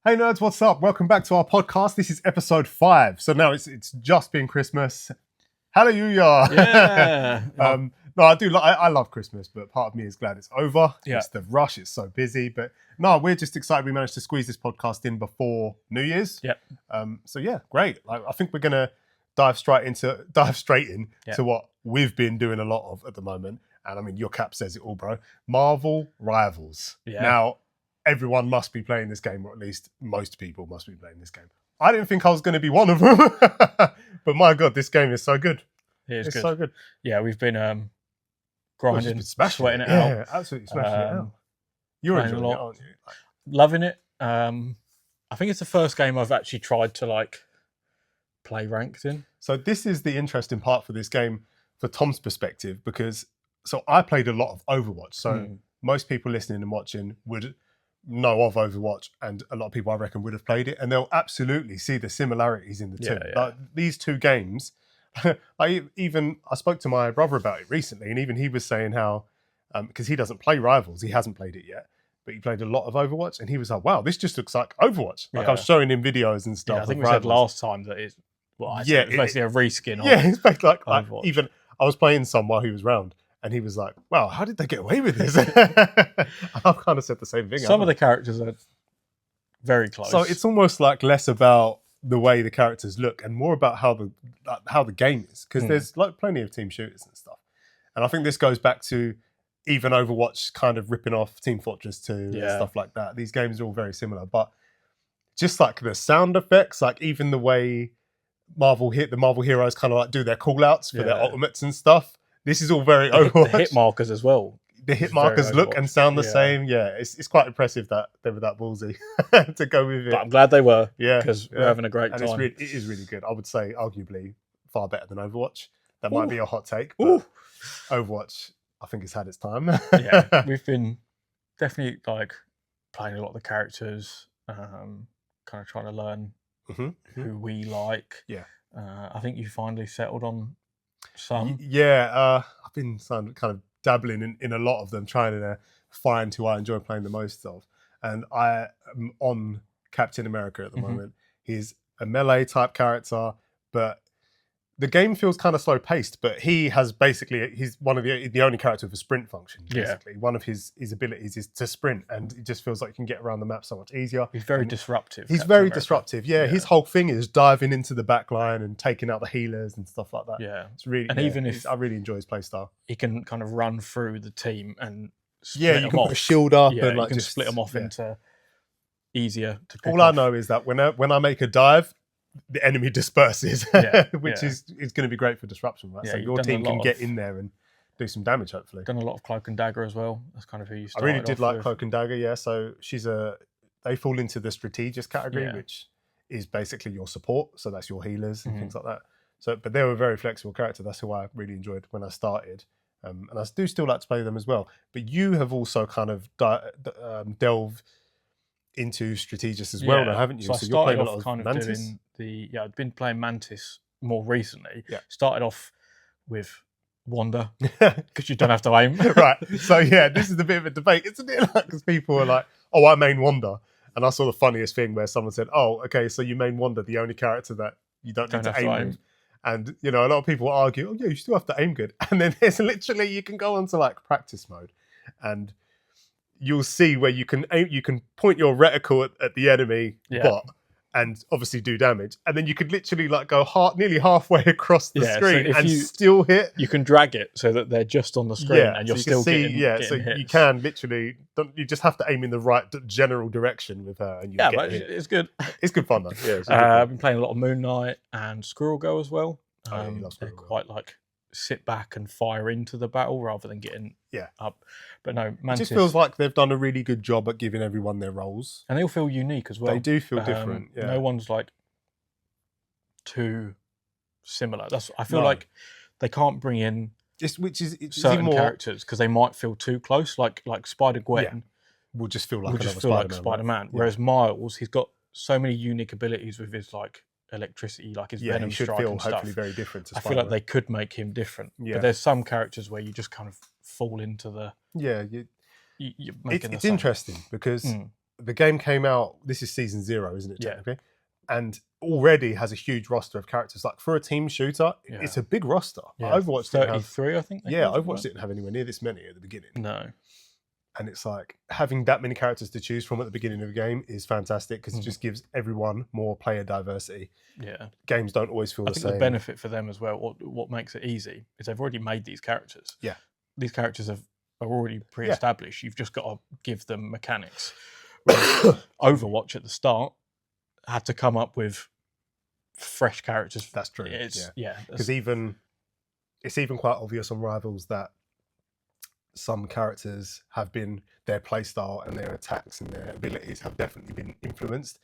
Hey nerds, what's up? Welcome back to our podcast. This is episode 5. So now it's just been Christmas. Hallelujah! Yeah. No, I love Christmas, but part of me is glad it's over. Yeah. It's the rush. It's so busy, but no, we're just excited we managed to squeeze this podcast in before New Year's. Yep. So yeah, great. I think we're gonna dive straight in to what we've been doing a lot of at the moment. And I mean, your cap says it all, bro. Marvel Rivals. Yeah. Now, everyone must be playing this game, or at least most people must be playing this game. I didn't think I was going to be one of them, but my God, this game is so good. It's good. So good. Yeah, we've been Well, grinding, just been sweating it Yeah, out, absolutely smashing it out. You're playing enjoying a it, lot. aren't you? loving it. I think it's the first game I've actually tried to play ranked in. So this is the interesting part for this game, for Tom's perspective, because I played a lot of Overwatch. So most people listening and watching would know of Overwatch, and a lot of people I reckon would have played it, and they'll absolutely see the similarities in the two. Yeah. Like these two games, I spoke to my brother about it recently, and even he was saying how because he doesn't play Rivals, he hasn't played it yet, but he played a lot of Overwatch, and he was like, "Wow, this just looks like Overwatch." Like I was showing him videos and stuff. Yeah, I think of we said Rivals. last time that it's it's basically a reskin. Yeah, it's basically like Overwatch. even I was playing some while he was round, and he was like, "Wow, how did they get away with this?" I've kind of said the same thing. Some of the characters are very close. So it's almost like less about the way the characters look and more about how the game is, because there's plenty of team shooters and stuff. And I think this goes back to even Overwatch kind of ripping off Team Fortress 2 and stuff like that. These games are all very similar, but just like the sound effects, like even the way the Marvel heroes kind of do their call outs for their ultimates and stuff. This is all very Overwatch. The hit markers as well. The hit markers look and sound the same. Yeah, it's quite impressive that they were that ballsy to go with it. But I'm glad they were. Yeah, because we're having a great time. It is really good. I would say arguably far better than Overwatch. That might be a hot take, but Overwatch, I think it's had its time. Yeah, we've been definitely playing a lot of the characters, kind of trying to learn who we like. Yeah. I think you finally settled on some. I've been kind of dabbling in a lot of them, trying to find who I enjoy playing the most of. And I am on Captain America at the moment. He's a melee type character, but the game feels kind of slow paced, but he's one of the only character with a sprint function, basically. One of his abilities is to sprint, and it just feels like you can get around the map so much easier. He's very disruptive. He's very disruptive. Yeah, his whole thing is diving into the back line and taking out the healers and stuff like that. Yeah. It's really, and even if I really enjoy his playstyle. He can kind of run through the team and split them you can off. put a shield up and you can just split them off into easier to pick All off. I know is that when I make a dive, the enemy disperses, which is going to be great for disruption, right? Yeah, so your team can get in there and do some damage, hopefully. Done a lot of Cloak and Dagger as well. That's kind of who you I started really did like with. Cloak and Dagger, yeah. So they fall into the strategist category, which is basically your support. So that's your healers and things like that. So, but they were a very flexible character. That's who I really enjoyed when I started. And I do still like to play them as well. But you have also kind of delved into strategists as well now, haven't you? So I you're playing started a lot off of kind of Mantis. doing I'd been playing Mantis more recently. Yeah. Started off with Wanda because you don't have to aim. Right. So this is a bit of a debate, isn't it? Because people are like, "Oh, I main Wanda," and I saw the funniest thing where someone said, "Oh, okay, so you main Wanda, the only character that you don't need to aim with." And a lot of people argue, "Oh, yeah, you still have to aim good." And then there's literally you can go onto practice mode, and you'll see where you can point your reticle at the enemy bot and obviously do damage, and then you could literally go nearly halfway across the screen and still hit. You can drag it so that they're just on the screen, and you're still getting hits. You can literally you just have to aim in the right general direction with her, and but it's good. It's good fun though. Yeah, I've been playing a lot of Moon Knight and Squirrel Girl as well. They're quite sit back and fire into the battle rather than getting up. But no, Mantis, it just feels like they've done a really good job at giving everyone their roles, and they all feel unique as well. They do feel different. Yeah. No one's too similar. I feel like they can't bring in certain characters because they might feel too close. Like Spider Gwen will just feel like Spider-Man. Whereas Miles, he's got so many unique abilities with his electricity, his venom strike and stuff. Hopefully very different to I feel like they could make him different. But there's some characters where you just kind of fall into the... It's interesting because the game came out. This is season 0, isn't it? Technically, and already has a huge roster of characters. Like for a team shooter, it's a big roster. Overwatch 33, I think. Overwatch didn't have anywhere near this many at the beginning. No. And it's like having that many characters to choose from at the beginning of a game is fantastic because it just gives everyone more player diversity. Yeah. Games don't always feel the same. The benefit for them as well, what makes it easy, is they've already made these characters. Yeah. These characters are already pre-established. You've just got to give them mechanics. Overwatch at the start had to come up with fresh characters. That's true. Because it's even quite obvious on Rivals that some characters have been, their playstyle and their attacks and their abilities have definitely been influenced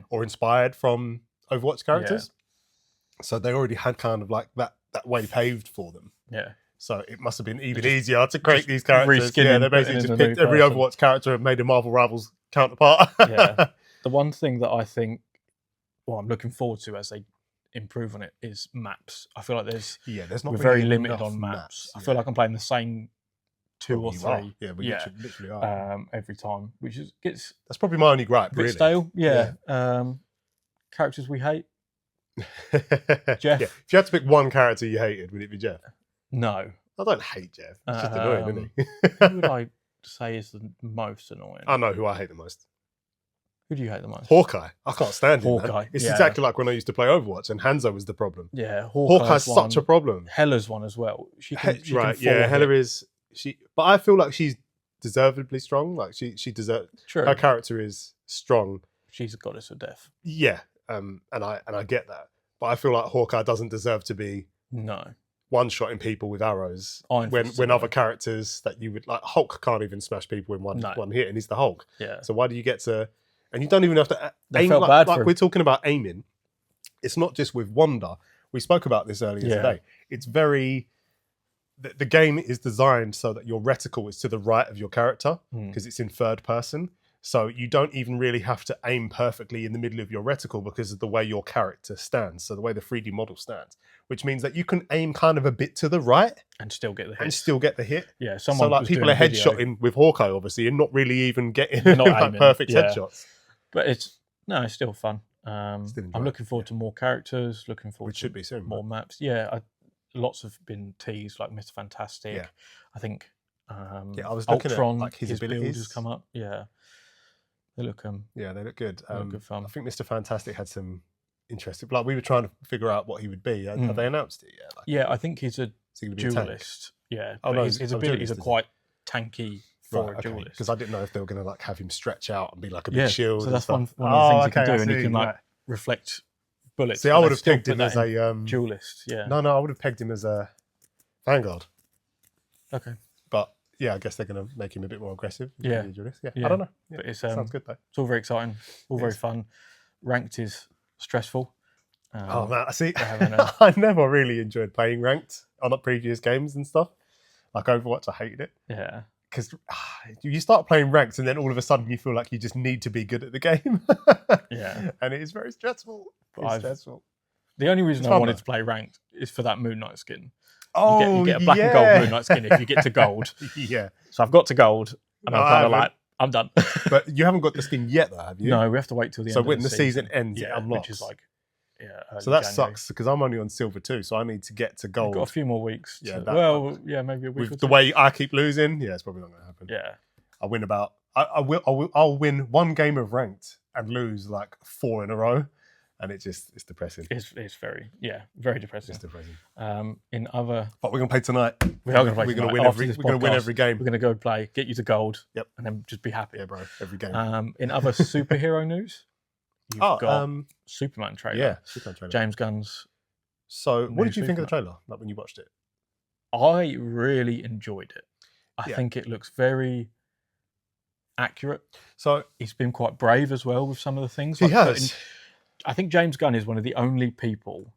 or inspired from Overwatch characters. So they already had kind of like that way paved for them. Yeah. So it must have been even easier to create these characters. They basically just picked every Overwatch character and made a Marvel Rivals counterpart. The one thing that I think, I'm looking forward to as they improve on it is maps. I feel like there's not we're very limited on maps. I feel like I'm playing the same 2 or 3. Yeah, we literally are. Every time, which that's probably my only gripe. A bit stale. Characters we hate. Jeff. If you had to pick one character you hated, would it be Jeff? No, I don't hate Jeff. It's just annoying, isn't he? Who would I say is the most annoying? I know who I hate the most. Who do you hate the most? Hawkeye. I can't stand him. Hawkeye. It's exactly like when I used to play Overwatch and Hanzo was the problem. Yeah, Hawkeye's such a problem. Hela's one as well. She can Hela is but I feel like she's deservedly strong. Like she deserves. True. Her character is strong. She's a goddess of death. Yeah, and I get that, but I feel like Hawkeye doesn't deserve to be one-shotting people with arrows when other characters that you would like, Hulk can't even smash people in one hit, and he's the Hulk. Yeah. So why do you get to? And you don't even have to aim. Like we're talking about aiming. It's not just with Wanda. We spoke about this earlier today. It's very. The game is designed so that your reticle is to the right of your character because it's in third person. So you don't even really have to aim perfectly in the middle of your reticle because of the way your character stands. So the way the 3D model stands, which means that you can aim kind of a bit to the right and still get the hit. Yeah. So like people are headshotting with Hawkeye, obviously, and not really even getting like perfect headshots. But it's still fun. I'm looking forward to more characters. Looking forward to should be soon, more maps. Yeah. Lots have been teased, like Mr. Fantastic. Yeah. I think. I was looking Ultron, at like his abilities has come up. Yeah. They look they look good. They look good fun. I think Mr. Fantastic had some interesting. Like we were trying to figure out what he would be. Have they announced it yet? Like, I think he's a duelist. Yeah, his abilities are quite tanky for a duelist. Because I didn't know if they were going to like have him stretch out and be like a big shield. So that's one of the things he can do, and he can like reflect bullets. See, I would have pegged him as a duelist. Yeah. No, I would have pegged him as a Vanguard. Okay. But yeah, I guess they're going to make him a bit more aggressive. Yeah. I don't know. Yeah. But it sounds good though. It's all very exciting, all very fun. Ranked is stressful. Oh man, see, I never really enjoyed playing ranked on the previous games and stuff. Like Overwatch, I hated it. Yeah. Because you start playing ranked and then all of a sudden you feel like you just need to be good at the game. Yeah. And it is very stressful. It's stressful. The only reason I wanted to play ranked is for that Moon Knight skin. Oh, you get a black and gold Moon Knight skin if you get to gold. Yeah. So I've got to gold and I'm kind of like, I'm done. But you haven't got the skin yet though, have you? No, we have to wait till the end of the season. So when the season ends, it unlocks. Which is like, so that sucks because I'm only on silver too, so I need to get to gold. We've got a few more weeks. Yeah. Maybe a week. With the way I keep losing, it's probably not going to happen. Yeah. I win about. I'll win one game of ranked and lose like 4 in a row, and it's depressing. It's very depressing. It's depressing. In other, but we're gonna play tonight. We are gonna play. We're gonna win every. We're gonna win every game. We're gonna go play, get you to gold. Yep. And then just be happy. Yeah, bro. Every game. In other superhero news. You've got Superman trailer. Yeah, Superman trailer. James Gunn's. So, what did you think of the trailer? Like when you watched it? I really enjoyed it. I think it looks very accurate. So he's been quite brave as well with some of the things. He has. I think James Gunn is one of the only people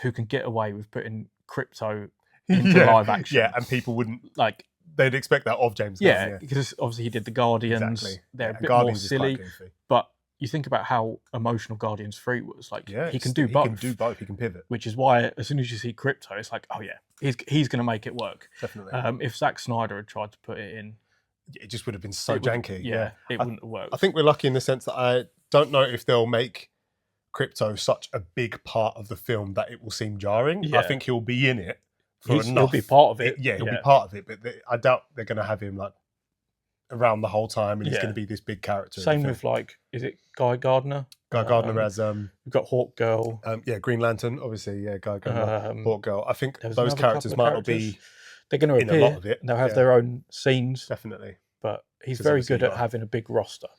who can get away with putting crypto into live action. Yeah, and people wouldn't like. They'd expect that of James Gunn. Yeah, because obviously he did the Guardians. Exactly. They're a bit more silly, but you think about how emotional Guardians 3 was. Like, he can do both. He can do both. He can pivot. Which is why, as soon as you see crypto, it's like, oh yeah, he's going to make it work. Definitely. If Zack Snyder had tried to put it in, it just would have been so It would- janky. Yeah, it wouldn't have worked. I think we're lucky in the sense that I don't know if they'll make Crypto such a big part of the film that it will seem jarring. Yeah. I think he'll be in it for He'll enough. be part of it. He'll be part of it, but I doubt they're going to have him like around the whole time, and he's going to be this big character. Same with like, is it Guy Gardner? Guy Gardner as we've got Hawk Girl. Green Lantern, obviously. Yeah, Guy Gardner, Hawk Girl. I think There's those another characters couple might of not be They're going to in appear. a lot of it. They'll have their own scenes, definitely. but he's 'Cause very obviously good at having a big roster.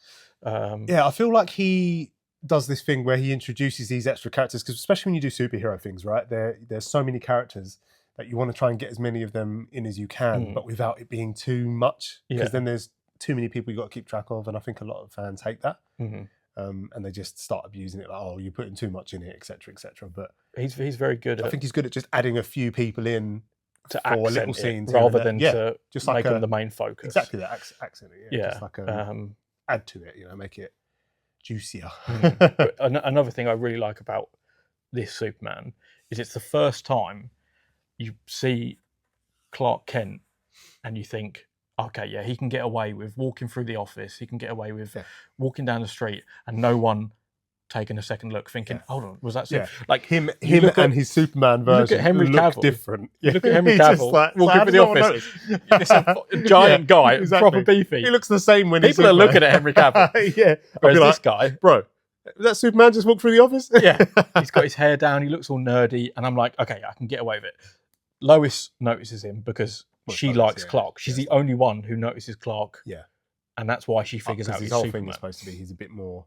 I feel like he does this thing where he introduces these extra characters, because especially when you do superhero things, right? There's so many characters that you want to try and get as many of them in as you can, but without it being too much, because then there's too many people you got to keep track of, and I think a lot of fans hate that, and they just start abusing it, like, oh, you're putting too much in it, etc., etc. But he's very good. I think he's good at just adding a few people in to for accent little scenes rather than to just make like them the main focus. Exactly that accent. Yeah, just like add to it, make it juicier. But another thing I really like about this Superman is it's the first time you see Clark Kent and you think, okay, yeah, he can get away with walking through the office, he can get away with walking down the street and no one taking a second look thinking, hold on, was that like him and his Superman version look at Henry look Cavill. different. You look at Henry Cavill walking through the office. This giant guy, proper beefy. He looks the same when people are looking at Henry Cavill. Whereas this guy, bro, that Superman just walked through the office. He's got his hair down, he looks all nerdy, and I'm like, okay, I can get away with it. Lois notices him because she likes Clark. She's the only one who notices Clark. Yeah. And that's why she figures out his whole thing is supposed to be he's a bit more.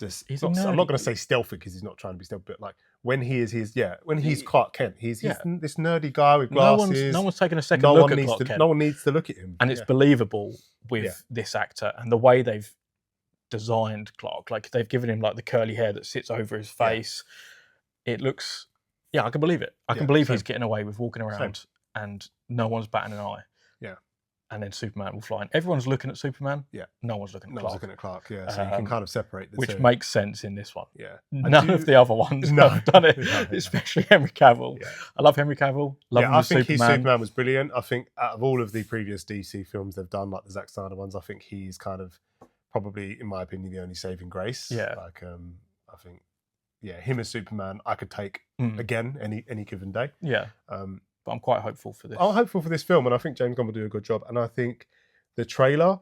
I'm not going to say stealthy because he's not trying to be stealthy, but like when he's Clark Kent, he's this nerdy guy with glasses. No one's taking a second look at Clark Kent. No one needs to look at him. And it's believable with this actor and the way they've designed Clark. Like they've given him like the curly hair that sits over his face. It looks, I can believe it. I can believe he's getting away with walking around and no one's batting an eye. Yeah. And then Superman will fly in. Everyone's looking at Superman. Yeah. No one's looking at Clark. No one's looking at Clark, so you can kind of separate the two. Which makes sense in this one. Yeah. None of the other ones have done it, especially Henry Cavill. Yeah. I love Henry Cavill. I think his Superman was brilliant. I think out of all of the previous DC films they've done, like the Zack Snyder ones, I think he's kind of probably, in my opinion, the only saving grace. Yeah. Like, I think, him as Superman, I could take again any given day. Yeah. But I'm quite hopeful for this. I'm hopeful for this film, and I think James Gunn will do a good job. And I think the trailer,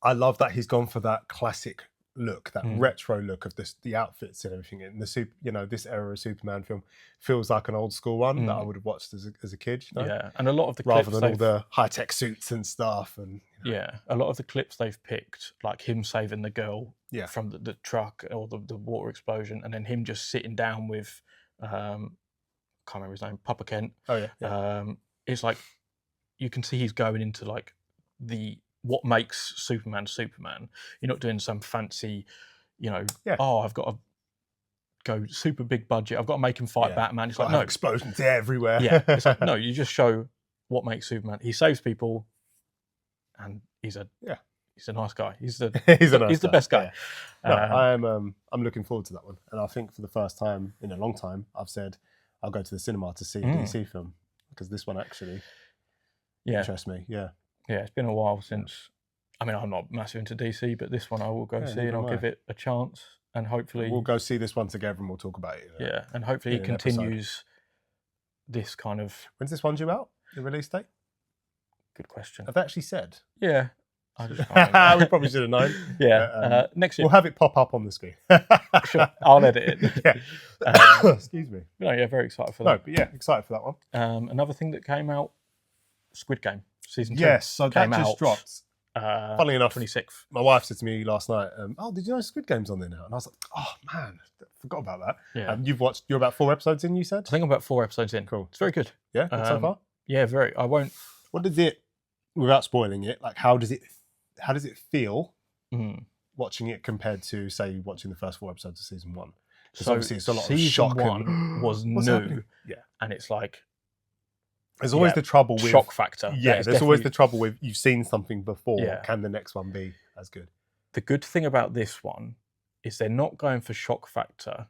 I love that he's gone for that classic look, that retro look of the outfits and everything. And this era of Superman film feels like an old school one that I would have watched as a kid. Yeah, and a lot of the rather than all the high tech suits and stuff. And a lot of the clips they've picked, like him saving the girl from the truck or the water explosion, and then him just sitting down with. Can't remember his name, Papa Kent. Oh yeah. It's like you can see he's going into like what makes Superman Superman. You're not doing some fancy, oh, I've got to go super big budget. I've got to make him fight Batman. It's like no explosions everywhere. Yeah. It's like no, you just show what makes Superman. He saves people, and he's a nice guy. He's the best guy. Yeah. No, I'm looking forward to that one, and I think for the first time in a long time, I've said. I'll go to the cinema to see a DC film because this one actually interests me. Yeah. Yeah, it's been a while since. I mean, I'm not massive into DC, but this one I will go see and I'll give it a chance. And hopefully. We'll go see this one together and we'll talk about it. Yeah, and hopefully it continues this kind of. When's this one due out? The release date? Good question. Have they actually said? Yeah. I just can't we probably should have known. Yeah. Next year. We'll have it pop up on the screen. Sure. I'll edit it. Excuse me. No, yeah, very excited for that. No, but excited for that one. Another thing that came out, Squid Game season 2. Yes, so that just dropped. Funnily enough, 26th. My wife said to me last night, did you know Squid Game's on there now? And I was like, oh man, forgot about that. Yeah. You're about 4 episodes in, you said? I think I'm about 4 episodes in. Cool. It's very good. Yeah, so far? Yeah, very. I won't. What did it, without spoiling it, like how does it feel watching it compared to, say, watching the first 4 episodes of season 1? So obviously it's a lot of shock. Season 1 was new. Yeah. And it's like... There's always the trouble with... Shock factor. Yeah, there's always the trouble with you've seen something before. Yeah. Can the next one be as good? The good thing about this one is they're not going for shock factor.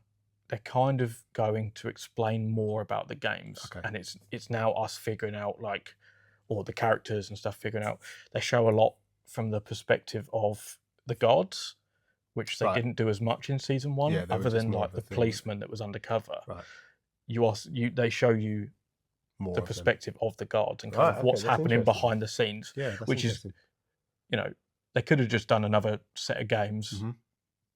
They're kind of going to explain more about the games. Okay. And it's now us figuring out, like, or the characters and stuff figuring out. They show a lot from the perspective of the guards, which they didn't do as much in season 1, other than like the policeman that was undercover. They show you more the perspective of the guards and kind of what's happening behind the scenes, which is, they could have just done another set of games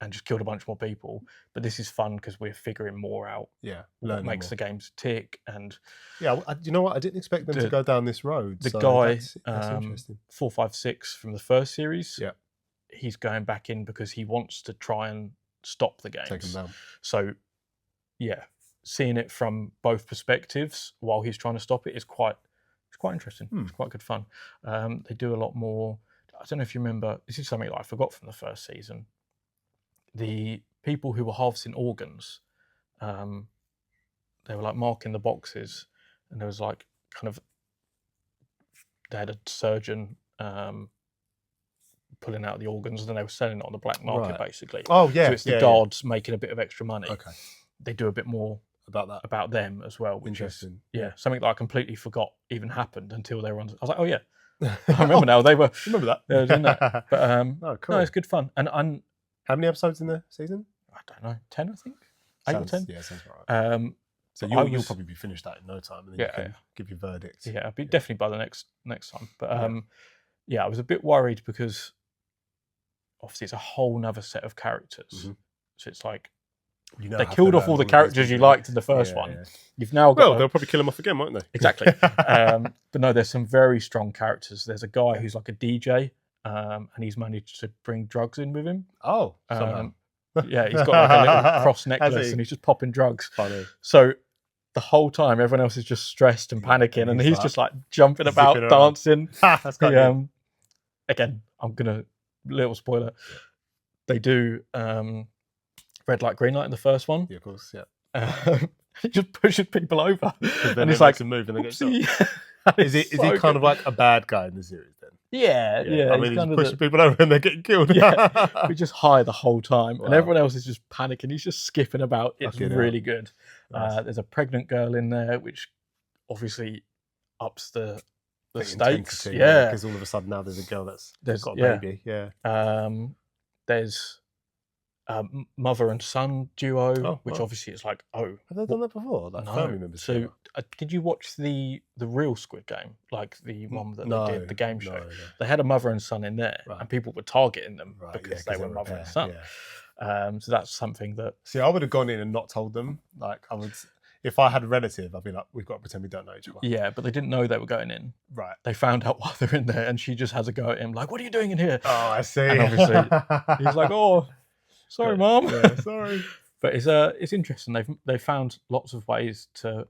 and just killed a bunch more people, but this is fun because we're figuring more out. What makes the games tick, and you know what? I didn't expect them to go down this road. The guy, that's interesting. 456 from the first series, he's going back in because he wants to try and stop the games. Take them down. So, seeing it from both perspectives while he's trying to stop it is quite interesting. It's quite good fun. They do a lot more. I don't know if you remember. This is something that I forgot from the first season. The people who were harvesting organs, they were like marking the boxes, and there was like they had a surgeon pulling out the organs, and then they were selling it on the black market, basically. Oh yeah, so it's the guards making a bit of extra money. Okay, they do a bit more about them as well, which interesting. Is something that I completely forgot even happened until they were on. I was like, oh yeah, I remember now. They were remember that. They were doing that. But cool. No, it's good fun. And how many episodes in the season? I don't know, 10, I think. 8 or 10. Yeah, sounds about right. So you'll probably be finished that in no time, and then you can give your verdict. Yeah, I'll be definitely by the next time. But I was a bit worried because obviously it's a whole nother set of characters. So it's like they killed off all the characters you liked in the first one. Yeah. You've now got they'll probably kill them off again, won't they? Exactly. But no, there's some very strong characters. There's a guy who's like a DJ, and he's managed to bring drugs in with him. Oh, yeah, he's got like a little cross necklace, and he's just popping drugs. Funny. So the whole time, everyone else is just stressed and panicking, and he's just like jumping about, dancing. That's quite good. Again, I'm gonna little spoiler. They do red light, green light in the first one. Yeah, of course. Yeah. He just pushes people over, and it's like a move, and they get shot. Is he kind of like a bad guy in the series then? Yeah. I mean, he's pushing people over and they're getting killed. We just high the whole time, and everyone else is just panicking. He's just skipping about. It's really good. Nice. There's a pregnant girl in there, which obviously ups the stakes. Yeah, because all of a sudden now there's a girl that's got a baby. Yeah. There's mother and son duo, which obviously it's like, have they done that before? Like family members. So did you watch the real Squid Game, like the one that they did, the game show? No. They had a mother and son in there, and people were targeting them because they were mother and son. So that's something that. See, I would have gone in and not told them. Like I would, if I had a relative, I'd be like, we've got to pretend we don't know each other. Yeah, but they didn't know they were going in. Right. They found out while they're in there, and she just has a go at him, like, "What are you doing in here?" Oh, I see. And obviously, he's like, "Oh, sorry, Mom." Yeah, sorry. But it's interesting. They've found lots of ways to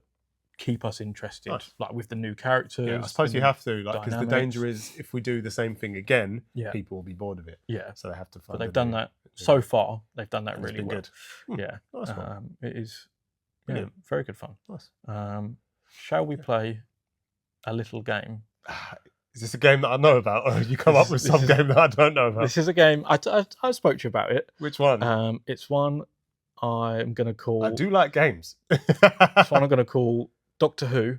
keep us interested, like with the new characters. Yeah, I suppose you have to, like, because the danger is if we do the same thing again, people will be bored of it. Yeah. So they have to find. But they've done that so far. They've done that really well. Good. Yeah. Nice it is. Yeah, very good fun. Nice. Shall we play a little game? Is this a game that I know about, or you come up with some game that I don't know about? This is a game. I spoke to you about it. Which one? It's one I'm going to call. I do like games. It's one I'm going to call Doctor Who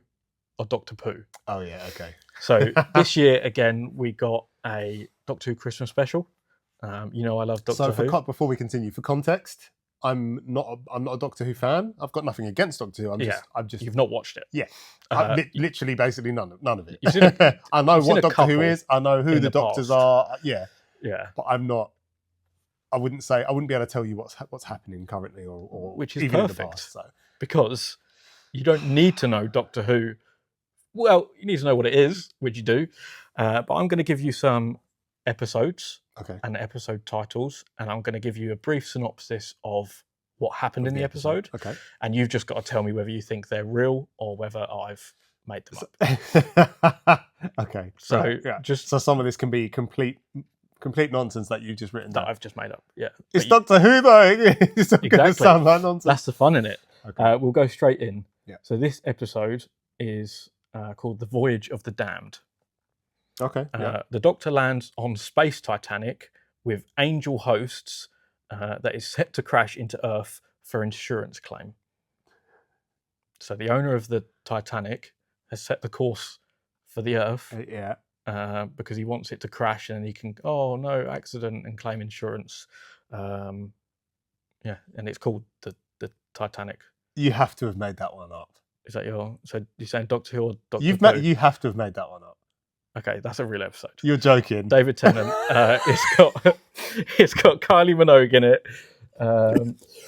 or Doctor Pooh. Oh yeah, okay. So this year again we got a Doctor Who Christmas special. I love Doctor Who. Before we continue, for context, I'm not a Doctor Who fan. I've got nothing against Doctor Who. I'm just. You've not watched it. Yeah, literally, basically none of it. I know what Doctor Who is. I know who the Doctors are. Yeah. But I'm not. I wouldn't be able to tell you what's happening currently, or which is even perfect. In the past, because you don't need to know Doctor Who. Well, you need to know what it is, which you do. But I'm going to give you some episodes and episode titles, and I'm going to give you a brief synopsis of what happened in the episode. Okay. And you've just got to tell me whether you think they're real or whether I've made them up. Okay. So so some of this can be complete nonsense that you've just written down. That I've just made up. Yeah. It's Doctor Who though. It's not going to sound like nonsense. That's the fun in it. Okay. We'll go straight in. Yeah. So this episode is called The Voyage of the Damned. Okay. The Doctor lands on Space Titanic with angel hosts that is set to crash into Earth for insurance claim. So the owner of the Titanic has set the course for the Earth. Yeah. Because he wants it to crash and he can, oh no, accident, and claim insurance. And it's called the Titanic. You have to have made that one up. Is that so you're saying Doctor Who or Doctor Who? You have to have made that one up. Okay, that's a real episode. You're joking. David Tennant. It's got Kylie Minogue in it.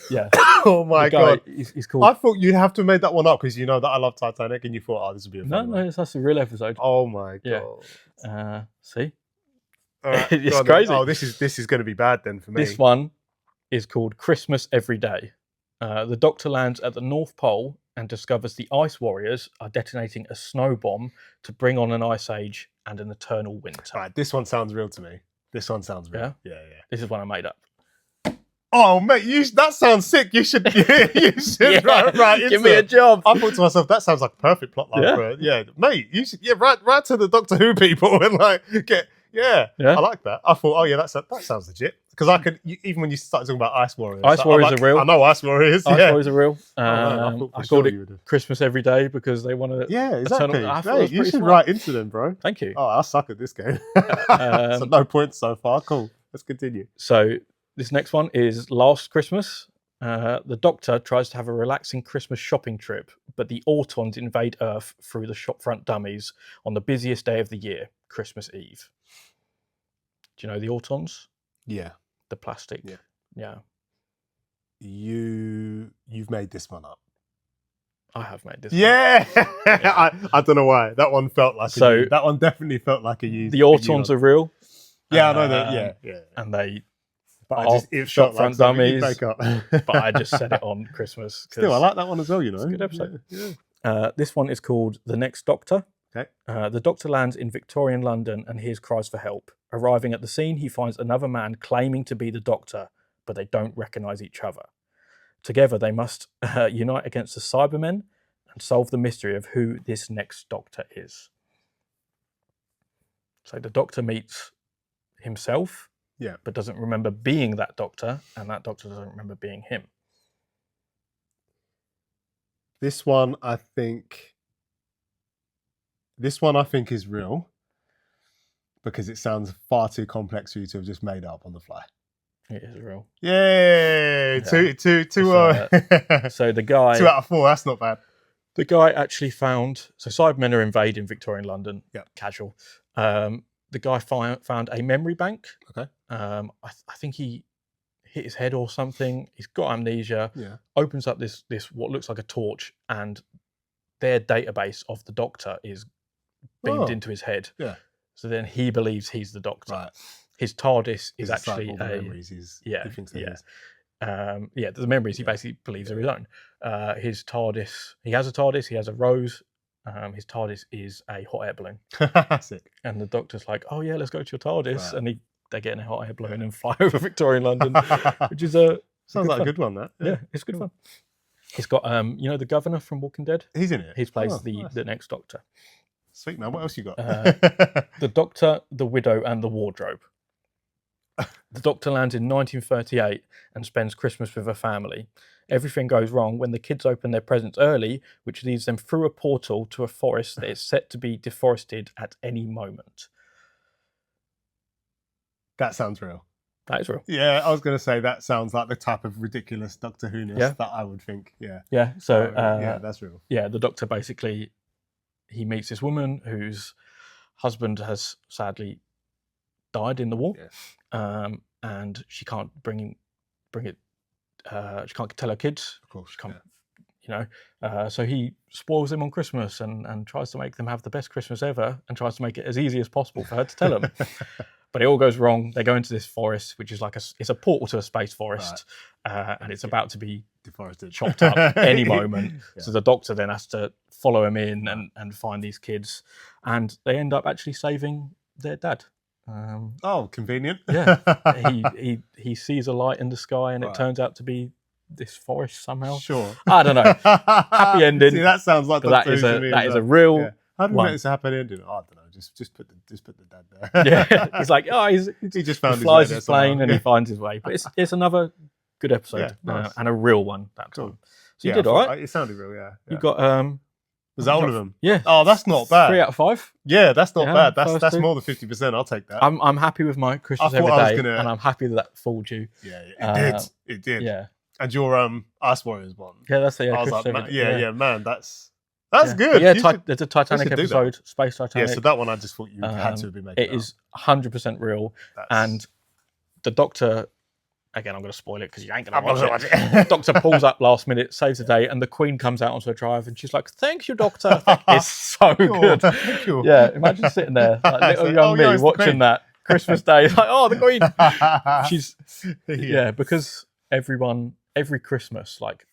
Yeah. Oh my God. He's called. I thought you'd have to have made that one up because you know that I love Titanic, and you thought, oh, this would be a fun one. No, that's a real episode. Oh my God. Yeah. See? Right, it's crazy. Oh, this is going to be bad then for me. This one is called Christmas Every Day. The Doctor lands at the North Pole and discovers the Ice Warriors are detonating a snow bomb to bring on an ice age and an eternal winter. Right, this one sounds real to me. This one sounds real. Yeah? Yeah. This is one I made up. Oh, mate, that sounds sick. You should write into Give me a job. I thought to myself, that sounds like a perfect plotline for it. Yeah, mate, you should write to the Doctor Who people and I like that. I thought, that sounds legit. Because I could, even when you started talking about Ice Warriors. Ice Warriors are real. I know Ice Warriors. Ice Warriors are real. I called it Christmas Every Day because they want to. Yeah, exactly. Mate, you should write into them, bro. Thank you. Oh, I suck at this game. So no points so far. Cool. Let's continue. So this next one is Last Christmas. The Doctor tries to have a relaxing Christmas shopping trip, but the Autons invade Earth through the shopfront dummies on the busiest day of the year, Christmas Eve. Do you know the Autons? Yeah. The plastic. Yeah. You've made this one up. I have made this. Yeah. I don't know why. That one felt like that one definitely felt like a used. The Autons are real. Yeah, I know that. Yeah. And they it felt like dummies. But I just set it on Christmas. Still, I like that one as well. You know, it's a good episode. Yeah. This one is called The Next Doctor. Okay. The Doctor lands in Victorian London and hears cries for help. Arriving at the scene, he finds another man claiming to be the Doctor, but they don't recognise each other. Together, they must unite against the Cybermen and solve the mystery of who this next Doctor is. So the Doctor meets himself, but doesn't remember being that Doctor, and that Doctor doesn't remember being him. This one, I think is real because it sounds far too complex for you to have just made up on the fly. It is real. Yay! Two. So the guy. 2 out of 4. That's not bad. The guy actually found. So Cybermen are invading Victorian London. Yeah. Casual. The guy found a memory bank. Okay. I think he hit his head or something. He's got amnesia. Yeah. Opens up this what looks like a torch, and their database of the Doctor is beamed into his head. Yeah. So then he believes he's the Doctor. Right. His TARDIS is actually the memories he thinks it is. The memories he basically believes are his own. His TARDIS, he has a TARDIS, he has a rose. His TARDIS is a hot air balloon. Sick. And the Doctor's like, oh yeah, let's go to your TARDIS. Right. And they get in a hot air balloon and fly over Victorian London, which is sounds like a good one. That yeah, it's good fun. He's got the governor from Walking Dead. He's in it. He plays the next Doctor. Sweet, man. What else you got? The Doctor, the Widow, and the Wardrobe. The Doctor lands in 1938 and spends Christmas with her family. Everything goes wrong when the kids open their presents early, which leads them through a portal to a forest that is set to be deforested at any moment. That sounds real. That is real. Yeah, I was going to say that sounds like the type of ridiculous Doctor Who-ness that I would think. Yeah. Yeah. So that's real. Yeah, the Doctor basically he meets this woman whose husband has sadly died in the war, and she can't bring it. She can't tell her kids. Of course, she can't. So he spoils them on Christmas and tries to make them have the best Christmas ever, and tries to make it as easy as possible for her to tell them. But it all goes wrong. They go into this forest, which is it's a portal to a space forest, and it's about to be deforested, chopped up any moment. So the Doctor then has to follow him in and find these kids, and they end up actually saving their dad. Convenient. Yeah, he sees a light in the sky, and it turns out to be this forest somehow. Sure, I don't know. Happy ending. See, that sounds like that is a real. Yeah. How do we make this a happy ending? I don't know. Just put the dad there. Yeah, he's like, he just found flies his plane and he finds his way. But it's another good episode, nice. And a real one that time. So you did all right. It sounded real. Yeah. You got Was that all of them? Yeah. Oh, that's not bad. 3 out of 5. Yeah, that's not bad. That's two. more than 50%. I'll take that. I'm happy with my Christmas every day, and I'm happy that fooled you. Yeah, it did. Yeah. And your Ice Warriors one. Yeah, that's the I was Christmas like, man, that's good. Yeah, there's a Titanic episode, Space Titanic. Yeah, so that one I just thought you had to be making. It is 100% real, and the Doctor. Again, I'm going to spoil it because you ain't going to watch it. Doctor pulls up last minute, saves the day, and the Queen comes out onto a drive, and she's like, "Thank you, Doctor." It's so good. Thank you. Yeah, imagine sitting there, like little young me, watching that Christmas Day. Like, oh, the Queen. She's because every Christmas, like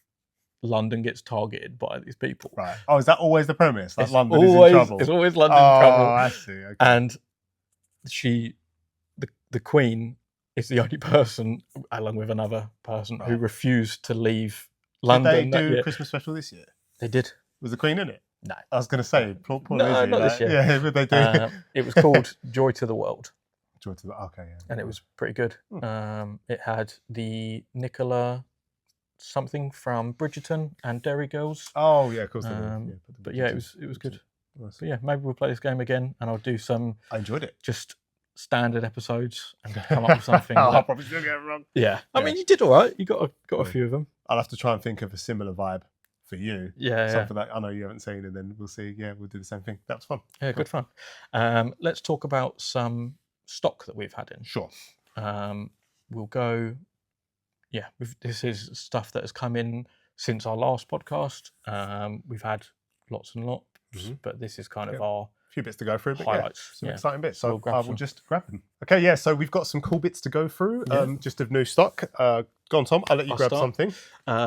London gets targeted by these people. Right. Oh, is that always the premise? Like London is in trouble. It's always London in trouble. Oh, I see. Okay. And the Queen is the only person, along with another person, who refused to leave London. Did they do Christmas special this year? They did. Was the Queen in it? No. I was going to say, poor no, Lizzie, not this year. Yeah, but they do. It was called Joy to the World. Joy to the Okay, yeah. And it was pretty good. It had the Nicola something from Bridgerton and Derry Girls. Oh yeah, of course. But yeah, it was good. Nice. But yeah, maybe we'll play this game again, and I'll do some. I enjoyed it. Just standard episodes and come up with something. I'll probably still get it wrong. Yeah, I mean, you did all right. You got a few of them. I'll have to try and think of a similar vibe for you. Yeah, something that I know you haven't seen, and then we'll see. Yeah, we'll do the same thing. That was fun. Yeah, good fun. Let's talk about some stock that we've had in. Sure. We'll go. Yeah, this is stuff that has come in since our last podcast. We've had lots and lots, but this is kind of our few bits to go through, but highlights. Some exciting bits. So I will just grab them. Okay, yeah. So we've got some cool bits to go through. Just of new stock. Go on, Tom. I'll let you grab something.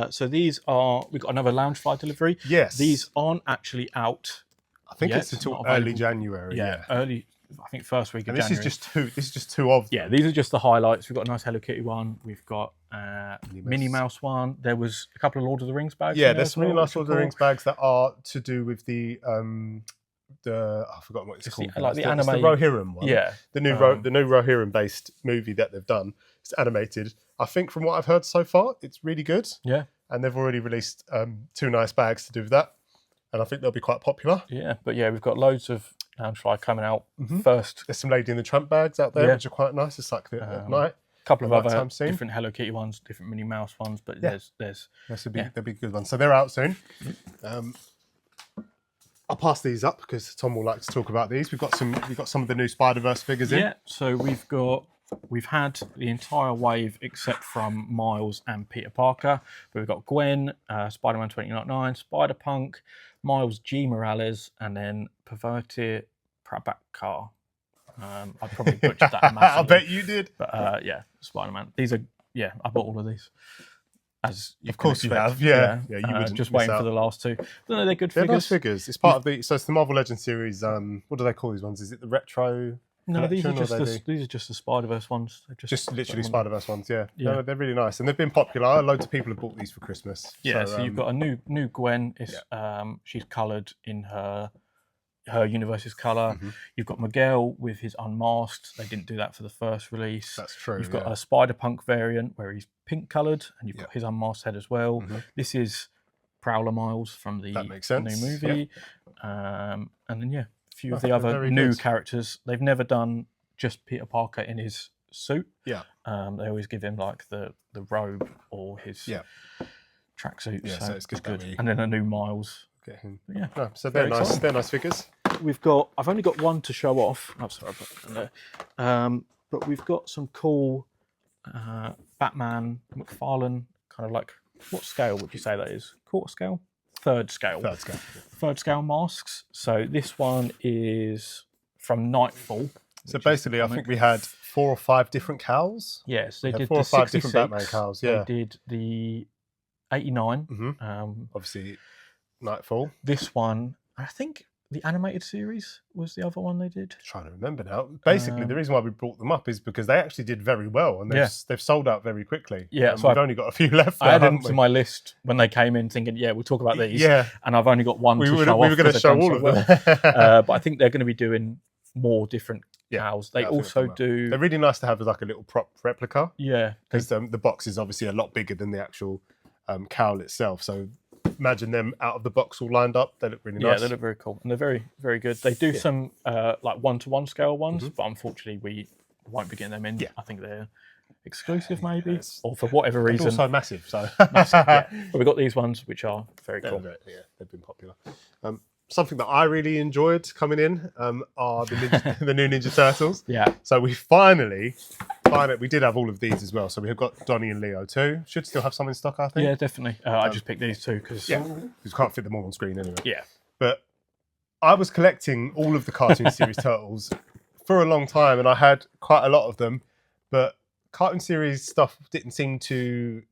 So these are. We've got another Loungefly delivery. Yes. These aren't actually out. I think it's until early January. Yeah, early. I think first week of January. This is just two of them. Yeah, these are just the highlights. We've got a nice Hello Kitty one. We've got Minnie Mouse one. There was a couple of Lord of the Rings bags. Yeah, there's some really nice Lord of the Rings bags that are to do with the I've forgotten what it's called. Like the anime. It's the Rohirrim one. Yeah. The new Rohirrim based movie that they've done. It's animated. I think from what I've heard so far, it's really good. Yeah. And they've already released two nice bags to do with that. And I think they'll be quite popular. Yeah, but yeah, we've got loads of Loungefly coming out first. There's some Lady in the Tramp bags out there, which are quite nice. It's like at night. A couple of other different Hello Kitty ones, different Minnie Mouse ones, but there's they'll be good ones. So they're out soon. I'll pass these up because Tom will like to talk about these. We've got some of the new Spider-Verse figures in. Yeah, so we've had the entire wave except from Miles and Peter Parker. But we've got Gwen, Spider-Man 2099, Spider-Punk, Miles G. Morales, and then Pervertir Prabhakar. I probably butchered that massively. I bet you did. But yeah, Spider-Man. These are, I bought all of these. As of course you have, you wouldn't just waiting for the last two. No, they're good figures. They're nice figures. It's part of the the Marvel Legends series. What do they call these ones? Is it the retro? No, these are just the Spider-Verse ones. Just literally Spider-Verse ones. Yeah. No, they're really nice and they've been popular. Loads of people have bought these for Christmas. Yeah, so you've got a new Gwen. She's coloured in her universe's colour. You've got Miguel with his unmasked. They didn't do that for the first release. That's true. You've got a Spider-Punk variant where he's pink coloured, and you've got his unmasked head as well. This is Prowler Miles from the new movie. And then a few of the other new characters. They've never done just Peter Parker in his suit. Yeah. They always give him like the robe or his tracksuit. Yeah, so it's good. And then a new Miles. Yeah. No, so they're nice. Exciting. They're nice figures. I've only got one to show off. I'm sorry, I put it there. But we've got some cool Batman McFarlane, kind of like, what scale would you say that is? Quarter scale? Third scale. Third scale masks. So this one is from Nightfall. So basically, I think we had 4 or 5 different cows. Yes, they did 4 or 5 66, different Batman cows. Yeah, they did the 89. Obviously, Nightfall. This one, I think the animated series was the other one they did. I'm trying to remember now. Basically, the reason why we brought them up is because they actually did very well and they've sold out very quickly. Yeah, so we've only got a few left. I added them to my list when they came in, thinking, we'll talk about these. Yeah, and I've only got one to show off. We were going to show all of them, but I think they're going to be doing more different cows. They also do. They're really nice to have as like a little prop replica. Yeah, because the box is obviously a lot bigger than the actual cowl itself. So imagine them out of the box all lined up. They look really nice. Yeah, they look very cool, and they're very, very good. They do some like 1-to-1 scale ones, but unfortunately we won't be getting them in. I think they're exclusive, maybe, or for whatever reason. Also massive, so But we've got these ones which are very cool. They've been popular. Something that I really enjoyed coming in are the new Ninja Turtles. Yeah. So we finally, we did have all of these as well. So we have got Donnie and Leo too. Should still have some in stock, I think. Yeah, definitely. I just picked these two because you can't fit them all on screen anyway. Yeah. But I was collecting all of the cartoon series Turtles for a long time, and I had quite a lot of them. But cartoon series stuff didn't seem to.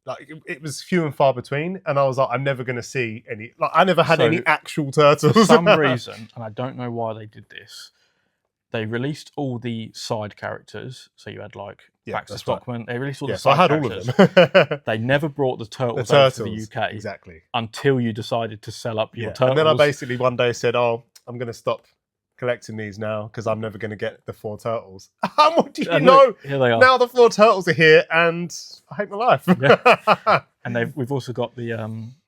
Like it was few and far between, and I was like, I'm never going to see any. Like I never had any actual turtles. For some reason, and I don't know why they did this, they released all the side characters. So you had like Baxter Stockman. Right. They released all the side characters. So I had all of them. They never brought the turtles over to the UK exactly until you decided to sell up your turtles. And then I basically one day said, "Oh, I'm going to stop collecting these now because I'm never going to get the 4 turtles." What do you know? Here they are. Now the 4 turtles are here, and I hate my life. And we've also got the.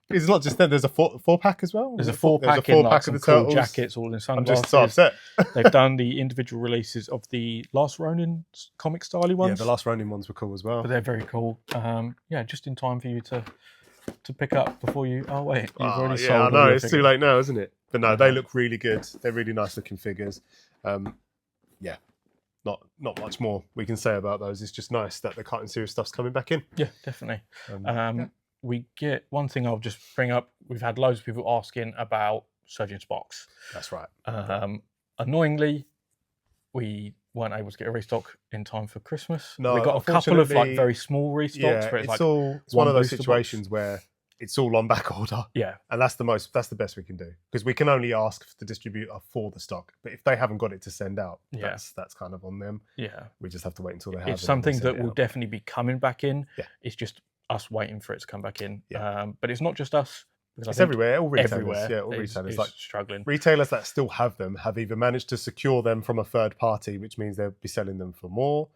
It's not just that. There's a 4-pack as well. There's a 4-pack in like some cool jackets, all in sunglasses. I'm just so upset. They've done the individual releases of the Last Ronin comic style ones. Yeah, the Last Ronin ones were cool as well. But they're very cool. Just in time for you to pick up before you. Oh wait, you've already sold. Yeah, I know it's too late now, isn't it? But no, they look really good. They're really nice looking figures. Not much more we can say about those. It's just nice that the cartoon series stuff's coming back in. Yeah, definitely. We get one thing I'll just bring up. We've had loads of people asking about Surgeon Sparks. That's right. Annoyingly, we weren't able to get a restock in time for Christmas. No, we got a couple of like very small restocks. Yeah, it's one of those situations where it's all on back order. Yeah. And that's the best we can do. Because we can only ask the distributor for the stock. But if they haven't got it to send out, that's kind of on them. Yeah. We just have to wait until they have it. It's something that will definitely be coming back in. Yeah. It's just us waiting for it to come back in. Yeah. But it's not just us. It's everywhere. All retailers. Everywhere. All retailers like struggling. Retailers that still have them have either managed to secure them from a third party, which means they'll be selling them for more,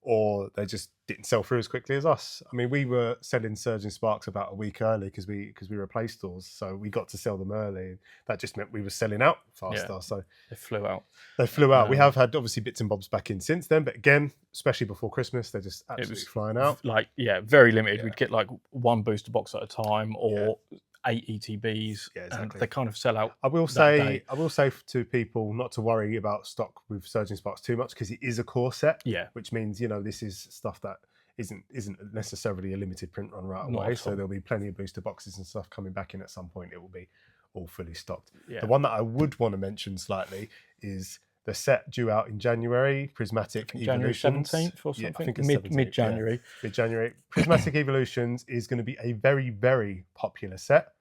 or they just didn't sell through as quickly as us. I mean, we were selling Surgeon Sparks about a week early because we were Play stores, so we got to sell them early. That just meant we were selling out faster. Yeah. So they flew out. We have had obviously bits and bobs back in since then, but again, especially before Christmas, they're just absolutely flying out. Like very limited. Yeah. We'd get like 1 booster box at a time, or 8 ETBs. Yeah, exactly. And they kind of sell out. I will say to people not to worry about stock with Surgeon Sparks too much because it is a core set. Yeah. Which means, this is stuff that isn't necessarily a limited print run right away. So there'll be plenty of booster boxes and stuff coming back in at some point. It will be all fully stocked. Yeah. The one that I would want to mention slightly is the set due out in January, Prismatic Evolutions. January 17th or something? Yeah, I think it's mid-January. Yeah, mid-January. Prismatic Evolutions is going to be a very, very popular set.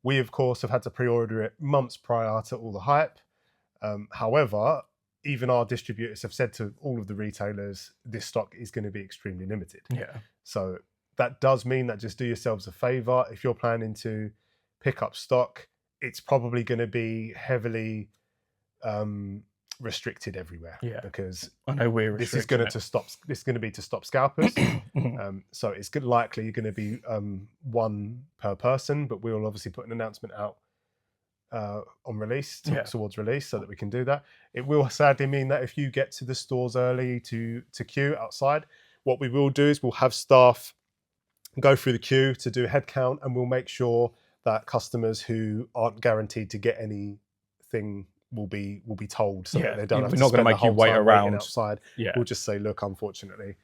We, of course, have had to pre-order it months prior to all the hype. However, even our distributors have said to all of the retailers, this stock is going to be extremely limited. Yeah. So that does mean that just do yourselves a favour. If you're planning to pick up stock, it's probably going to be heavily... restricted everywhere, because I know we're this is going to be to stop scalpers. So it's likely going to be 1 per person, but we'll obviously put an announcement out on release towards release so that we can do that. It will sadly mean that if you get to the stores early to queue outside, what we will do is we'll have staff go through the queue to do a head count, and we'll make sure that customers who aren't guaranteed to get anything will be told, so that they don't have to spend the whole time waiting outside. We'll just say, look, unfortunately,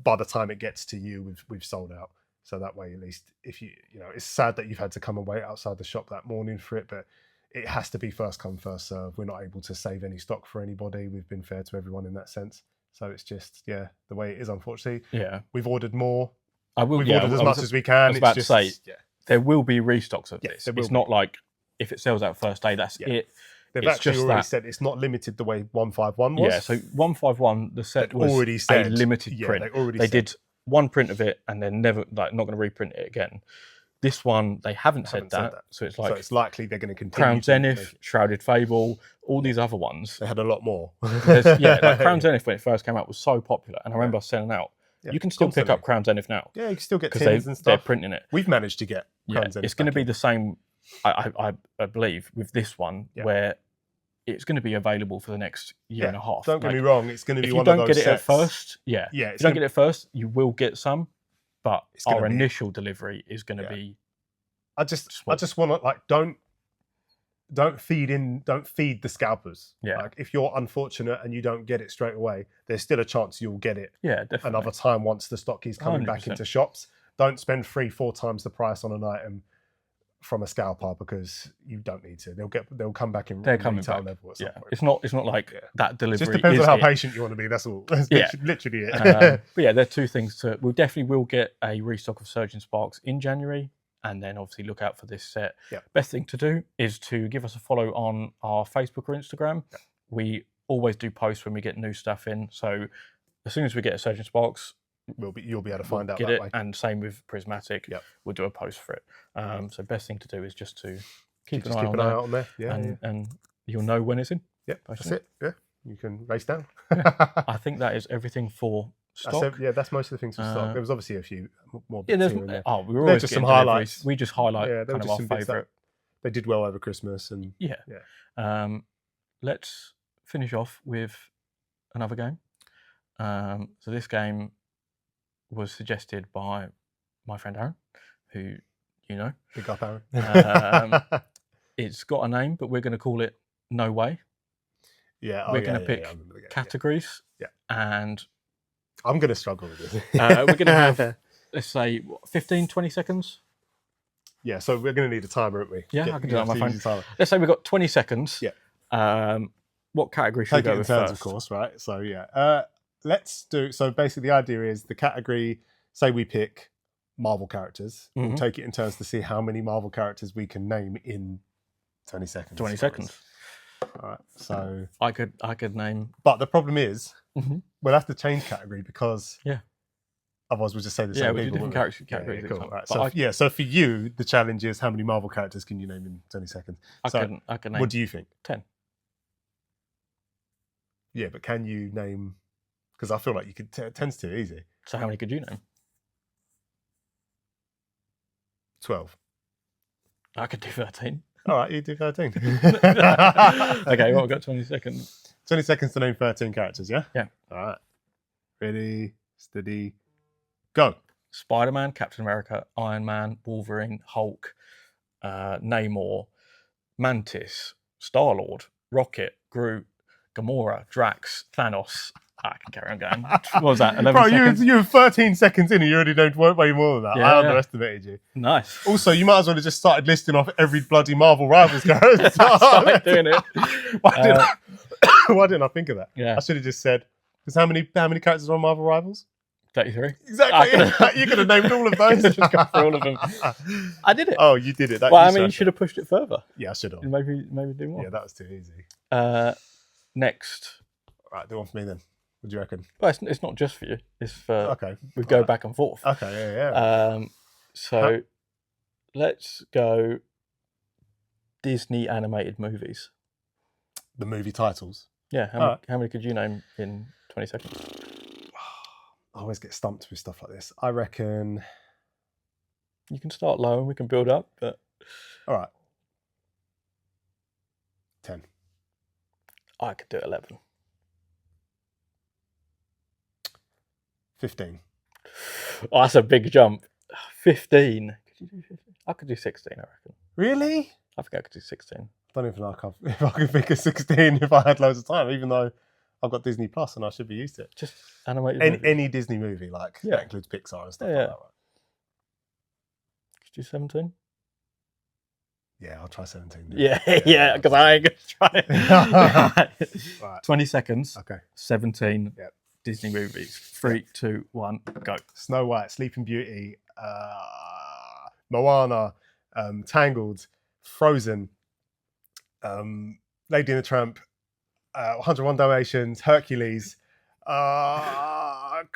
by the time it gets to you, we've sold out. So that way, at least, if it's sad that you've had to come and wait outside the shop that morning for it, but it has to be first come, first serve. We're not able to save any stock for anybody. We've been fair to everyone in that sense. So it's just the way it is, unfortunately. Yeah, we've ordered more. We've ordered as much as we can. I was about to say, there will be restocks of this. It's not like if it sells out first day, that's it. They've actually already said it's not limited the way 151 was. Yeah, so 151, the set was already a limited print. They did 1 print of it and then never, not going to reprint it again. This one, they haven't said that. So it's likely they're going to continue. Crown Zenith, Shrouded Fable, all these other ones. They had a lot more. Crown Zenith, when it first came out, was so popular. And I remember selling out You can still pick up Crown Zenith now. Yeah, you can still get tins and stuff. They're printing it. We've managed to get Crown Zenith. It's going to be the same, I believe, with this one, where it's going to be available for the next year and a half. Don't get me wrong, it's going to be one of those If you don't get it sets. at first, if you don't get it first, you will get some, but our initial delivery is going to be... I just want to, like, don't feed the scalpers. Like, if you're unfortunate and you don't get it straight away, there's still a chance you'll get it another time once the stock keeps coming 100%. Back into shops. Don't spend 3-4 times the price on an item from a scalper because you don't need to. They'll come back in retail level at some point. It's not like that delivery. It just depends on how patient you want to be. That's all. That's literally it. But yeah, there are two things we definitely will get a restock of Surgeon Sparks in January, and then obviously look out for this set. Best thing to do is to give us a follow on our Facebook or Instagram. We always do posts when we get new stuff in. So as soon as we get a Surgeon Sparks, you'll be able to find out that way. And same with Prismatic. We'll do a post for it. So best thing to do is just to keep an eye on there. And you'll know when it's in. That's it. Yeah, you can race down. I think that is everything for stock. That's most of the things for stock. There was obviously a few more bits here and there. We were always just some highlights. We just highlight kind of our favourite. They did well over Christmas. And let's finish off with another game. So this game was suggested by my friend Aaron, who you know. Big up, Aaron. It's got a name, but we're going to call it No Way. Yeah, we're going to pick categories. And I'm going to struggle with this. We're going to have, let's say, 15, 20 seconds. Yeah, so we're going to need a timer, aren't we? Yeah, I can do that on my phone. Let's say we've got 20 seconds. Yeah. What category should we go with first? Of course, right? So yeah. Let's do, so basically the idea is the category, say we pick Marvel characters, we'll take it in turns to see how many Marvel characters we can name in 20 seconds. 20 seconds. All right, so... I could name... But the problem is, we'll have to change category because... Otherwise we'll just say the same we'll do different categories. Cool. Right. So for you, the challenge is how many Marvel characters can you name in 20 seconds? I can name... What do you think? 10. Yeah, but can you name... Because I feel like you could... 10's too easy. So how many could you name? 12. I could do 13. All right, you do 13. Okay, well, we've got 20 seconds. 20 seconds to name 13 characters, yeah? Yeah. All right. Ready, steady, go. Spider-Man, Captain America, Iron Man, Wolverine, Hulk, Namor, Mantis, Star-Lord, Rocket, Groot, Gamora, Drax, Thanos. I can carry on going. What was that? 11 seconds? You were 13 seconds in and you already named way more than that. Yeah, I underestimated you. Nice. Also, you might as well have just started listing off every bloody Marvel Rivals character. Started doing it. Why didn't I think of that? Yeah. I should have just said, because how many characters are on Marvel Rivals? 33. Exactly. You could have named all of those. Just go through all of them. I did it. Oh, you did it. You should have pushed it further. Yeah, I should have. Maybe do more. Yeah, that was too easy. Next. Right, do one for me then. What do you reckon? Well, it's not just for you. It's for we go back and forth. Okay, yeah. So let's go Disney animated movies. The movie titles. Yeah. How many could you name in 20 seconds? I always get stumped with stuff like this. I reckon you can start low and we can build up. But all right, 10. I could do 11. 15. Oh, that's a big jump. 15. Could you do 15? I could do 16, I reckon. Really? I think I could do 16. I don't even know if I could think of 16 if I had loads of time, even though I've got Disney Plus and I should be used to it. Just animated any Disney movie, like that includes Pixar and stuff like that. Right? Could you do 17? Yeah, I'll try 17. Yeah, because I ain't going to try it. Right. 20 seconds. Okay. 17. Yep. Disney movies. 3, 2, 1, go. Snow White, Sleeping Beauty, Moana, Tangled, Frozen, Lady and the Tramp, 101 Dalmatians, Hercules. Crap!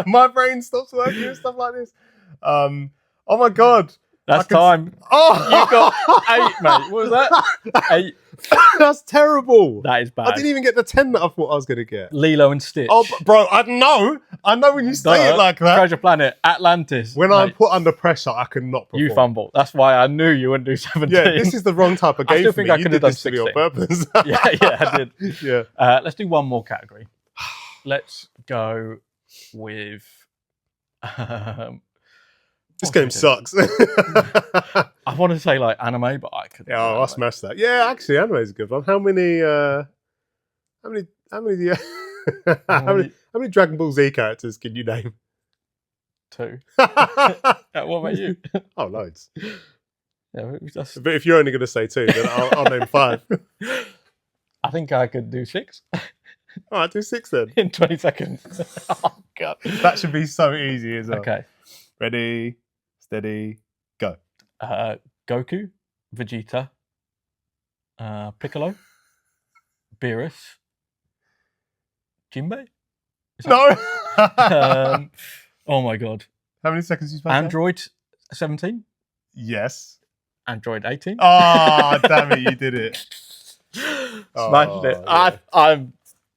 My brain stops working and stuff like this. Oh my god! That's time. Oh, you got 8, mate. What was that? 8. That's terrible. That is bad. I didn't even get the 10 that I thought I was going to get. Lilo and Stitch. Oh, bro, I know when you say it like that. Treasure Planet, Atlantis. When I'm put under pressure, I cannot perform. You fumble. That's why I knew you wouldn't do 17. Yeah, this is the wrong type of game. I still think I could have done 16 on purpose. yeah, I did. Yeah. Let's do one more category. Let's go with. This game sucks. I want to say like anime, but I could. Yeah, I smashed that. Yeah, actually, anime is a good one. How many Dragon Ball Z characters can you name? 2. What about you? Oh, loads. Yeah, but if you're only going to say 2, then I'll name 5. I think I could do 6. All right, do 6 then. In 20 seconds. Oh, God. That should be so easy as well. Okay. Ready, steady, go. Goku, Vegeta, Piccolo, Beerus, Jinbei? No! Oh my God. How many seconds you spent? Android 17? Yes. Android 18? Oh, damn it, you did it. Smashed it. Yeah.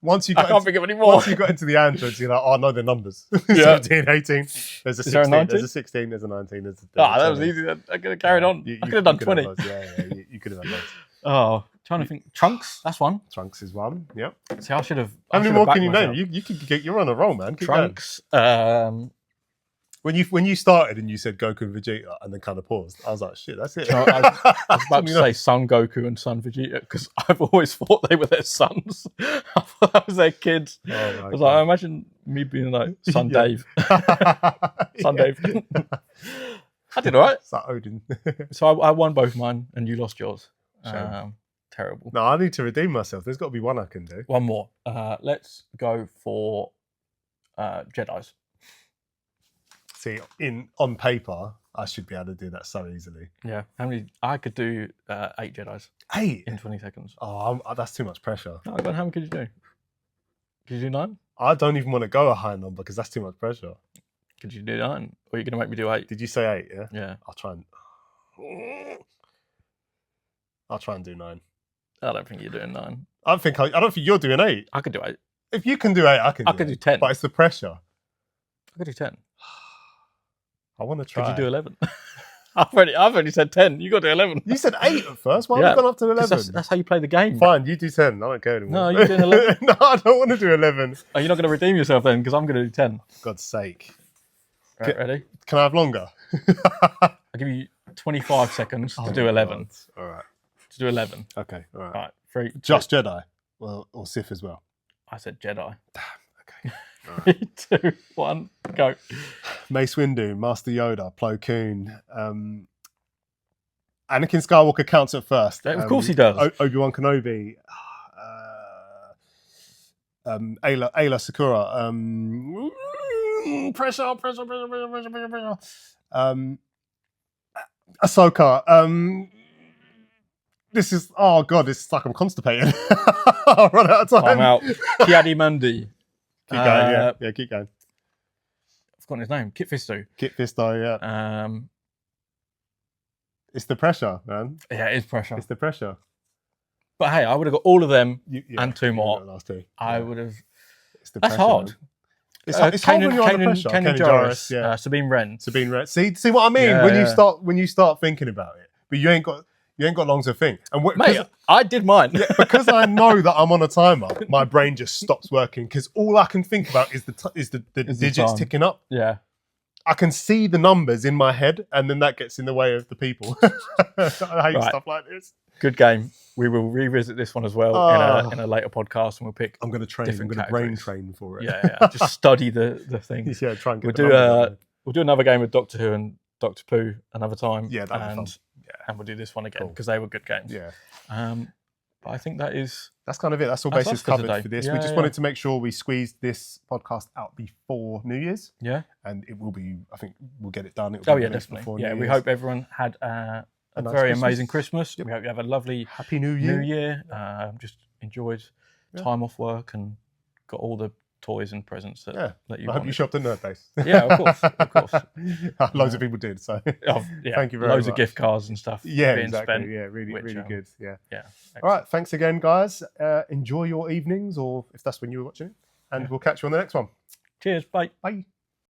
I can't think of any more. Once you got into the Androids, you're like, oh, I know the numbers. 17, 18. There's a 16, there's a 16, there's a 19. There's a that was easy. I could have carried on. I could have done 20. You could have done loads. Oh, trying to think. Trunks, that's one. Trunks is one, yep. See, I should have. How many more can you name? You could get, you're on a roll, man. Keep Trunks. When you started and you said Goku and Vegeta and then kind of paused, I was like, shit, that's it. I was about to say Son Goku and Son Vegeta because I've always thought they were their sons. I thought that was their kids. I was like, I imagine me being like Son Dave. Son Dave. I did all right. It's like Odin. So I won both mine and you lost yours. Terrible. No, I need to redeem myself. There's got to be one I can do. One more. Let's go for Jedis. See, on paper, I should be able to do that so easily. Yeah. How many? I could do 8 Jedis. 8? In 20 seconds. Oh, that's too much pressure. Oh, God, how many could you do? Could you do 9? I don't even want to go a high number because that's too much pressure. Could you do 9? Or are you going to make me do 8? Did you say 8, yeah? Yeah. I'll try and do 9. I don't think you're doing 9. I don't think you're doing 8. I could do 8. If you can do 8, I could do 10. But it's the pressure. I could do 10. I want to try. Could you do 11? I've already said 10. You got to do 11. You said 8 at first. Why have you gone up to 11? That's how you play the game. Fine, you do 10. I don't care anymore. No, you're doing 11. No, I don't want to do 11. Are you not going to redeem yourself then? Because I'm going to do 10. For God's sake. Right, ready? Can I have longer? I'll give you 25 seconds to do 11. God. All right. To do 11. Okay, all right. All right, 3. Just Jedi? Well, or Sith as well? I said Jedi. Damn, okay. 3, 2, 1, go. Mace Windu, Master Yoda, Plo Koon. Anakin Skywalker counts at first. Of course he does. Obi-Wan Kenobi. Ayla Sakura. Pressure. Ahsoka. This is, oh God, it's like I'm constipated. I'll run out of time. I'm out. Ki-Adi-Mundi. Keep going, yeah, keep going. I've forgotten his name. Kit Fisto. Kit Fisto, yeah. It's the pressure, man. Yeah, it is pressure. It's the pressure. But hey, I would have got all of them and 2 more. Last 2. I would have. It's the That's pressure, hard. Man. It's hard when you're under pressure. Kanan Jarrus, yeah. Sabine Wren. See what I mean? Yeah, when you start thinking about it, but you ain't got long to think. And mate, I did mine. Yeah, because I know that I'm on a timer, my brain just stops working because all I can think about is the digits ticking up. Yeah. I can see the numbers in my head, and then that gets in the way of the people. I hate stuff like this. Good game. We will revisit this one as well in a later podcast, and we'll pick. I'm going to train. I'm going to brain train for it. Yeah. Just study the things. Yeah, try and get. We'll do another game with Doctor Who and Doctor Pooh another time. Yeah, that'd be fun. Yeah, and we'll do this one again because they were good games. Yeah. But I think that's kind of it. That's all bases covered for this. Yeah, we just wanted to make sure we squeezed this podcast out before New Year's. Yeah. And it will be. I think we'll get it done. Definitely. Yeah, we hope everyone had a nice very amazing Christmas. Yep. We hope you have a lovely Happy New Year. Just enjoyed time off work and got all the toys and presents that you I hope wanted. you shopped at Nerd Base. Yeah, of course. Loads of people did. So thank you very much. Loads of gift cards and stuff. Yeah, being exactly. Spent, yeah, really good. Yeah. Excellent. All right. Thanks again, guys. Enjoy your evenings, or if that's when you're watching it, and we'll catch you on the next one. Cheers. Bye. Bye.